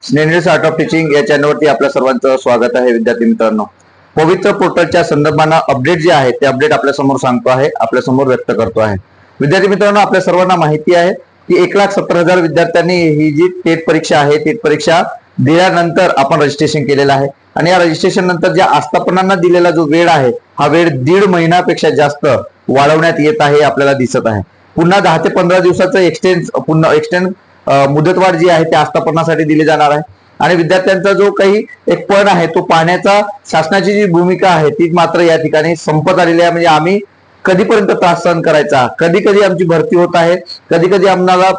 स्नेहनीड्स art of teaching या चॅनलवरती आपल्या सर्वांचं स्वागत आहे. विद्यार्थी मित्रांनो, पवित्र पोर्टलच्या संदर्भानं अपडेट जे आहे ते अपडेट आपल्या समोर सांगतो आहे, आपल्या समोर व्यक्त करतो आहे. विद्यार्थी मित्रांनो, आपल्या सर्वांना माहिती आहे की 1,70,000 विद्यार्थ्यांनी ही जी टेट परीक्षा आहे, टेट परीक्षा दिल्यानंतर आपण रजिस्ट्रेशन केलेलं आहे. आणि या रजिस्ट्रेशन नंतर ज्या आस्थापनांना दिलेला जो वेळ आहे, हा वेळ 1.5 महिन्यापेक्षा जास्त वाढवण्यात येत आहे, आपल्याला दिसत आहे. पुन्हा 10 ते 15 दिवसाचं एक्सटेंड मुदतवाढ जी आहे त्या आस्थापनासाठी दिली जाणार आहे. आणि विद्यार्थ्यांचा जो काही एक पण आहे तो पाहण्याचा शासनाची जी भूमिका आहे ती मात्र या ठिकाणी संपत आलेली आहे. म्हणजे आम्ही कधीपर्यंत त्रास सहन करायचा, कधी कधी आमची भरती होत आहे, कधी कधी आम्हाला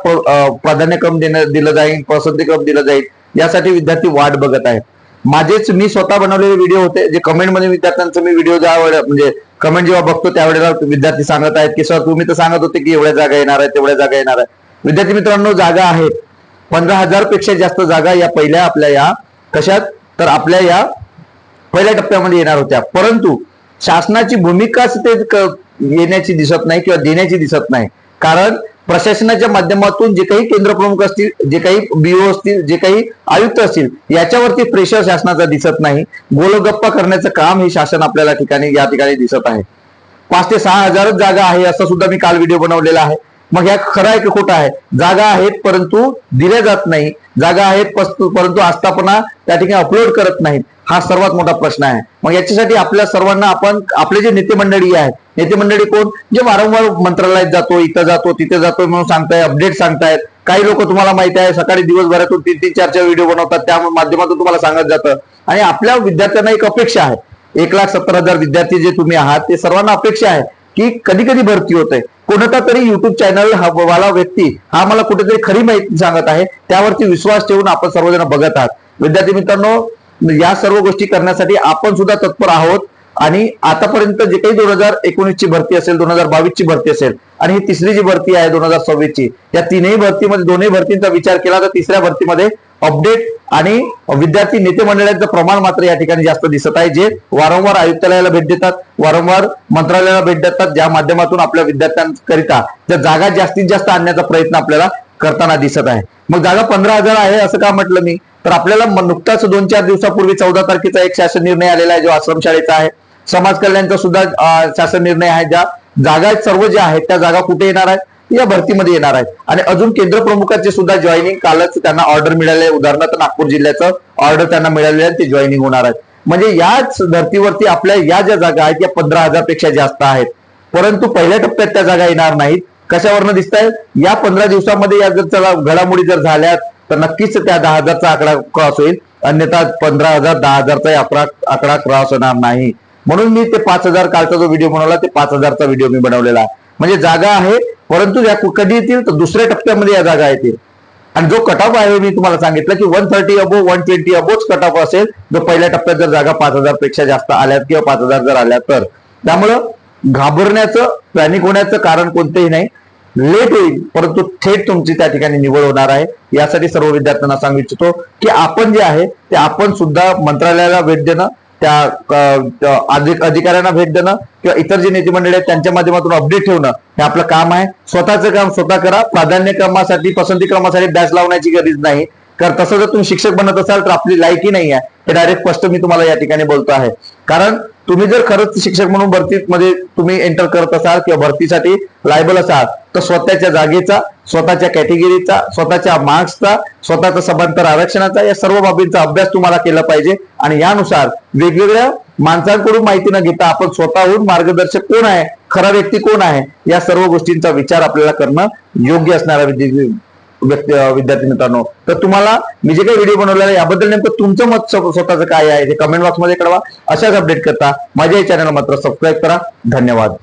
प्राधान्यक्रम दिलं जाईल, पसंतीक्रम दिलं जाईल, यासाठी विद्यार्थी वाट बघत आहेत. मी स्वतः बनवलेले व्हिडिओ होते, जे कमेंटमध्ये विद्यार्थ्यांचं मी व्हिडिओ म्हणजे कमेंट जेव्हा बघतो त्यावेळेला विद्यार्थी सांगत आहेत की सर तुम्ही तर सांगत होते की एवढ्या जागा येणार आहे, तेवढ्या जागा येणार आहे. विद्यार्थी मित्रांनो, जागा आहेत 15,000 पेक्षा जास्त जागा या पहिल्या आपल्या या कशात तर आपल्या या पहिल्या टप्प्यामध्ये येणार होत्या. परंतु शासनाची भूमिकाच ते येण्याची दिसत नाही किंवा देण्याची दिसत नाही. कारण प्रशासनाच्या माध्यमातून जे काही केंद्र प्रमुख असतील, जे काही बीओ असतील, जे काही आयुक्त असतील, याच्यावरती प्रेशर शासनाचा दिसत नाही. गोलगप्पा करण्याचं काम हे शासन आपल्याला या ठिकाणी दिसत आहे. 5 ते 6,000 जागा आहे असं सुद्धा मी काल व्हिडिओ बनवलेला आहे. मग या खरं आहे की खोटं आहे? जागा आहेत परंतु दिल्या जात नाही, जागा आहेत परंतु आस्थापना त्या ठिकाणी अपलोड करत नाहीत, हा सर्वात मोठा प्रश्न आहे. मग याच्यासाठी आपल्या सर्वांना आपण आपले जे नेते मंडळी आहेत, नेते मंडळी कोण जे वारंवार मंत्रालयात जातो, इथं जातो, तिथे जातो म्हणून सांगताय, अपडेट सांगतायत. काही लोक तुम्हाला माहिती आहे सकाळी दिवसभरातून 3-3, 4-4 व्हिडिओ बनवतात, त्या माध्यमातून तुम्हाला सांगत जातं. आणि आपल्या विद्यार्थ्यांना एक अपेक्षा आहे, 1,70,000 विद्यार्थी जे तुम्ही आहात ते सर्वांना अपेक्षा आहे की कधी कधी भरती होते. कोणता तरी युट्यूब चॅनल वाला व्यक्ती हा मला कुठेतरी खरी माहिती सांगत आहे, त्यावरती विश्वास ठेवून आपण सर्वजण बघत आहात. विद्यार्थी मित्रांनो, या सर्व गोष्टी करण्यासाठी आपण सुद्धा तत्पर आहोत. आणि आतापर्यंत जे काही 2019 ची भरती असेल, 2022 ची भरती असेल आणि ही तिसरी जी भरती आहे 2026 ची, या तीनही भरतीमध्ये दोन्ही भरतींचा विचार केला तर तिसऱ्या भरतीमध्ये अपडेट आणि विद्यार्थी नेते मंडळांचं प्रमाण मात्र या ठिकाणी जास्त दिसत आहे, जे वारंवार आयुक्तालयाला भेट देतात, वारंवार मंत्रालयाला भेट देतात, ज्या माध्यमातून आपल्या विद्यार्थ्यांकरिता त्या जागा जास्तीत जास्त आणण्याचा प्रयत्न आपल्याला करताना दिसत आहे. मग जागा 15,000 आहे असं का म्हटलं मी, तर आपल्याला नुकताच 2-4 दिवसापूर्वी 14 तारखेचा एक शासन निर्णय आलेला आहे, जो आश्रमशाळेचा आहे. समाज कल्याणचा सुद्धा शासन निर्णय आहे. ज्या जागा सर्व ज्या आहेत त्या जागा कुठे येणार आहेत, या भरतीमध्ये येणार आहेत. आणि अजून केंद्र प्रमुखांचे सुद्धा जॉईनिंग कालच त्यांना ऑर्डर मिळाले. उदाहरणार्थ नागपूर जिल्ह्याचं ऑर्डर त्यांना मिळालेलं आहे, ते जॉईनिंग होणार आहेत. म्हणजे याच धर्तीवरती आपल्या या ज्या जागा आहेत त्या 15,000 पेक्षा जास्त आहेत. परंतु पहिल्या टप्प्यात त्या जागा येणार नाहीत. कशावरनं दिसत आहे? या 15 दिवसामध्ये या जर घडामोडी जर झाल्यात तर नक्कीच त्या 10,000चा आकडा क्रॉस होईल. अन्यथा 15,000, 10,000चा आकडा क्रॉस होणार नाही. म्हणून मी ते 5,000 कालचा जो व्हिडिओ बनवला ते 5,000चा व्हिडिओ मी बनवलेला आहे. म्हणजे जागा आहे परंतु या कधी येतील तर दुसऱ्या टप्प्यामध्ये या जागा येतील. आणि जो कट ऑफ आहे मी तुम्हाला सांगितलं की 130 अबो 120 अबोच कट ऑफ असेल, जो पहिल्या टप्प्यात जर जागा 5,000 पेक्षा जास्त आल्यात किंवा 5,000 जर आल्या तर. त्यामुळं घाबरण्याचं, पॅनिक होण्याचं कारण कोणतेही नाही. लेट होईल परंतु थेट तुमची त्या ठिकाणी निवड होणार आहे. यासाठी सर्व विद्यार्थ्यांना सांगू इच्छितो की आपण जे आहे ते आपण सुद्धा मंत्रालयाला भेट देणं, त्या अधिकाऱ्यांना भेट देणं किंवा इतर जे नेते मंडळी आहेत त्यांच्या माध्यमातून अपडेट ठेवणं हे आपलं काम आहे. स्वतःचं काम स्वतः करा. प्राधान्यक्रमासाठी, पसंतीक्रमासाठी बॅच लावण्याची गरज नाही. कारण तसं जर तुम्ही शिक्षक बनत असाल तर आपली लायकी नाही आहे, हे डायरेक्ट स्पष्ट मी तुम्हाला या ठिकाणी बोलतो आहे. कारण तुम्ही जर खरंच शिक्षक म्हणून भरतीमध्ये तुम्ही एंटर करत असाल किंवा भरतीसाठी लायबल असाल तर स्वतःच्या जागेचा, स्वतःच्या कॅटेगरीचा, स्वतःच्या मार्क्सचा, स्वतःचा समांतर आरक्षणाचा, या सर्व बाबींचा अभ्यास तुम्हाला केला पाहिजे. आणि यानुसार वेगवेगळ्या माणसांकडून माहिती न घेता आपण स्वतःहून मार्गदर्शक कोण आहे, खरा व्यक्ती कोण आहे, या सर्व गोष्टींचा विचार आपल्याला करणं योग्य असणारा विद्यार्थी मित्रांनो. तर तुम्हाला मी जे काही व्हिडिओ बनवलेला आहे याबद्दल नेमकं तुमचं मत स्वतःचं काय आहे ते कमेंट बॉक्समध्ये कळवा. अशाच अपडेट करता माझ्या चॅनल मात्र सबस्क्राईब करा. धन्यवाद.